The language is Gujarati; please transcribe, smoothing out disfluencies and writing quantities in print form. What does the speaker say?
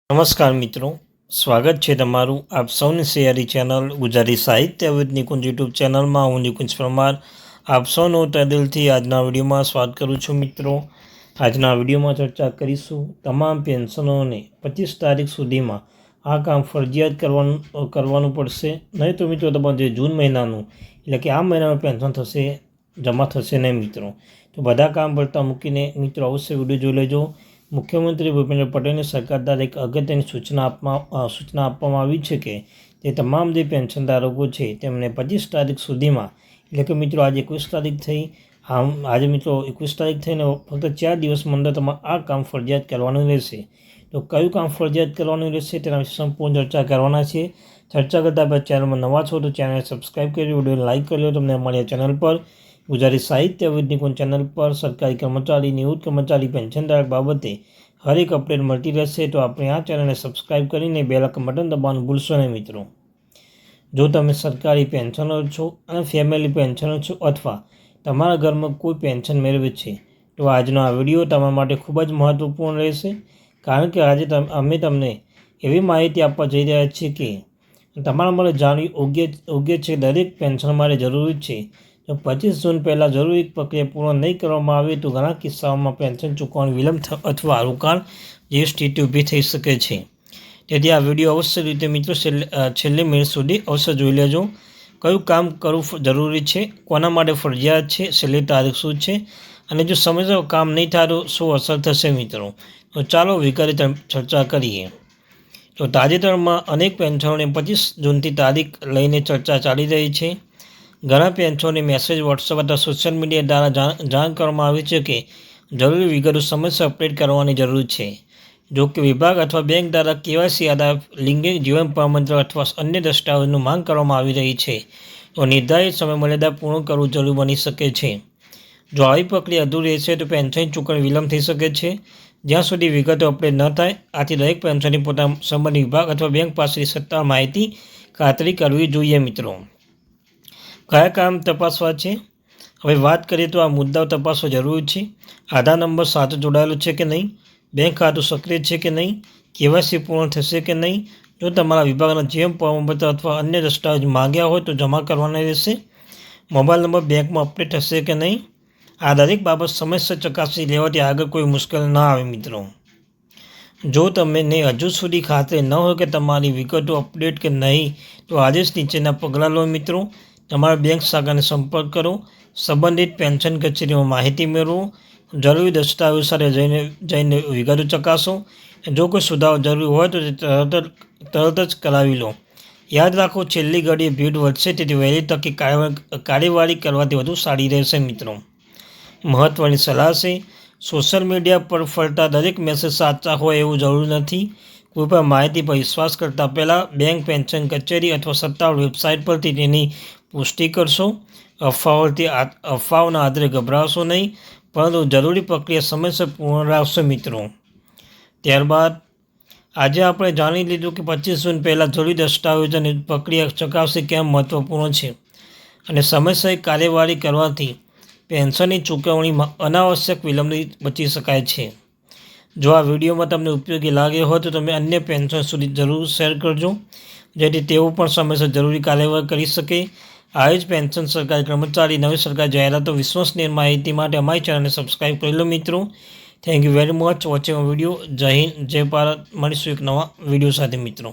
નમસ્કાર મિત્રો, સ્વાગત છે તમારું આપ સૌની સિયારી ચેનલ ગુજરાતી સાહિત્ય વિદ નિકુંજ યુટ્યુબ ચેનલમાં. હું નિકુંજ પરમાર આપ સૌનું તહેદિલથી આજના વિડીયોમાં સ્વાગત કરું છું. મિત્રો, આજના વિડીયોમાં ચર્ચા કરીશું તમામ પેન્શનોને 25 તારીખ સુધીમાં આ કામ ફરજિયાત કરવાનું પડશે. નહીં તો મિત્રો તમારું જે જૂન મહિનાનું એટલે કે આ મહિનાનું પેન્શન જમા થશે નહીં મિત્રો. તો બધા કામ ભરતા મૂકીને મિત્રો અવશ્ય વિડીયો જોઈ લેજો. મુખ્યમંત્રી ભૂપેન્દ્ર પટેલની સરકાર દ્વારા એક અગત્યની સૂચના આપવામાં આવી છે કે તે તમામ જે પેન્શનધારકો છે તેમને 25 તારીખ સુધીમાં, એટલે કે મિત્રો આજે 21 તારીખ થઈ, આજે મિત્રો 21 તારીખ થઈને ફક્ત 4 દિવસમાં અંદર તમારે આ કામ ફરજિયાત કરવાનું રહેશે. તો કયું કામ ફરજિયાત કરવાનું રહેશે તેના વિશે સંપૂર્ણ ચર્ચા કરવાના છે. ચર્ચા કરતાં પહેલાં ચેનલમાં નવા છો તો ચેનલને સબસ્ક્રાઈબ કરી વિડીયોને લાઇક કરી લો. તમને અમારી ચેનલ પર ગુજરાતી સાહિત્ય વિદ નિકુંજ ચેનલ પર સરકારી કર્મચારી, નિવૃત્ત કર્મચારી, પેન્શનધારક બાબતે હરેક અપડેટ મળતી રહેશે. તો આપણે આ ચેનલને સબસ્ક્રાઈબ કરીને બેલ આઇકન બટન દબાવવાનું ભૂલશો નહીં મિત્રો. જો તમે સરકારી પેન્શનર છો અને ફેમિલી પેન્શનર છો અથવા તમારા ઘરમાં કોઈ પેન્શન મેળવે છે તો આજનો આ વિડીયો તમારા માટે ખૂબ જ મહત્ત્વપૂર્ણ રહેશે. કારણ કે આજે અમે તમને એવી માહિતી આપવા જઈ રહ્યા છીએ કે તમારા માટે જાણવી યોગ્ય છે. દરેક પેન્શન માટે જરૂરી છે. જો 25 જૂન પહેલાં જરૂરી પ્રક્રિયા પૂર્ણ નહીં કરવામાં આવે તો ઘણા કિસ્સાઓમાં પેન્શન ચૂકવવાનું વિલંબ અથવા રોકાણ જેવી સ્થિતિ ઊભી થઈ શકે છે. તેથી આ વિડીયો અવશ્ય રીતે મિત્રો છેલ્લે મિનિટ સુધી અવશ્ય જોઈ લેજો. કયું કામ કરવું જરૂરી છે, કોના માટે ફરજિયાત છે, છેલ્લી તારીખ શું છે અને જો સમયસર કામ નહીં થાય તો શું અસર થશે મિત્રો. તો ચાલો વિગતે ચર્ચા કરીએ. તો તાજેતરમાં અનેક પેન્શનોને 25 જૂનથી તારીખ લઈને ચર્ચા ચાલી રહી છે. ઘણા પેન્શનોને મેસેજ, વોટ્સઅપ અથવા સોશિયલ મીડિયા દ્વારા જાણ કરવામાં આવી છે કે જરૂરી વિગતો સમયસર અપડેટ કરવાની જરૂર છે. જો કે વિભાગ અથવા બેંક દ્વારા કેવાયસી આધાર, લિંગિક જીવન પ્રમાણપત્ર અથવા અન્ય દસ્તાવેજોની માંગ કરવામાં આવી રહી છે તો નિર્ધારિત સમયમર્યાદા પૂર્ણ કરવું જરૂરી બની શકે છે. જો આવી પ્રક્રિયા અધૂરી રહેશે તો પેન્શન ચૂકવણી વિલંબ થઈ શકે છે જ્યાં સુધી વિગતો અપડેટ ન થાય. આથી દરેક પેન્શનની પોતાના સંબંધિત વિભાગ અથવા બેંક પાસેથી સત્તાવાર માહિતી ખાતરી કરવી જોઈએ મિત્રો. કયા કામ તપાસવા છે? હવે વાત કરીએ તો આ મુદ્દાઓ તપાસવા જરૂરી છે. આધાર નંબર સાચો જોડાયેલો છે કે નહીં, બેંક ખાતું સક્રિય છે કે નહીં, કેવાયસી પૂર્ણ થશે કે નહીં, જો તમારા વિભાગના જીવન પ્રમાણપત્ર અથવા અન્ય દસ્તાવેજ માંગ્યા હોય તો જમા કરવાના રહેશે, મોબાઈલ નંબર બેંકમાં અપડેટ થશે કે નહીં. આ દરેક બાબત સમયસર ચકાસી લેવાથી આગળ કોઈ મુશ્કેલ ન આવે મિત્રો. જો તમને હજુ સુધી ખાતરી ન હોય કે તમારી વિગતો અપડેટ કે નહીં તો આજે જ નીચેના પગલાં લો મિત્રો. તમારા બેંક શાખાને સંપર્ક કરો, સંબંધિત પેન્શન કચેરીમાં માહિતી મેળવો, જરૂરી દસ્તાવેજો સાથે જઈને વિગતો ચકાસો. જો કોઈ સુધારો જરૂરી હોય તો તરત જ કરાવી લો. યાદ રાખો, છેલ્લી ઘડીએ ભીડ વધશે, તેથી વહેલી તકે કાર્યવાહી કરવાથી વધુ સારી રહેશે મિત્રો. મહત્ત્વની સલાહ છે: સોશિયલ મીડિયા પર ફરતા દરેક મેસેજ સાચા હોય એવું જરૂરી નથી. કોઈપણ માહિતી પર વિશ્વાસ કરતાં પહેલાં બેંક, પેન્શન કચેરી અથવા સત્તાવાર વેબસાઇટ પરથી તેની પુષ્ટિ કરશો. અફવાઓના આધારે ગભરાશો નહીં, પરંતુ જરૂરી પ્રક્રિયા સમયસર પૂર્ણ રાખશો મિત્રો. ત્યારબાદ આજે આપણે જાણી લીધું કે 25 જૂન પહેલાં જરૂરી દસ્તાવેજોની પ્રક્રિયા ચકાસવી કેમ મહત્ત્વપૂર્ણ છે અને સમયસર કાર્યવાહી કરવાથી પેન્શનની ચૂકવણીમાં અનાવશ્યક વિલંબથી બચી શકાય છે. જો આ વિડીયોમાં તમને ઉપયોગી લાગે હોય તો તમે અન્ય પેન્શન સુધી જરૂર શેર કરજો, જેથી તેઓ પણ સમયસર જરૂરી કાર્યવાહી કરી શકે. આવી જ પેન્શન, સરકારી કર્મચારી, નવી સરકારી જાહેરાતો, વિશ્વસનીય માહિતી માટે અમારી ચેનલને સબસ્ક્રાઈબ કરી લો મિત્રો. Thank you very much watching video. જય હિન્દ, જય ભારત. મળીશું એક નવા વિડીયો સાથે મિત્રો.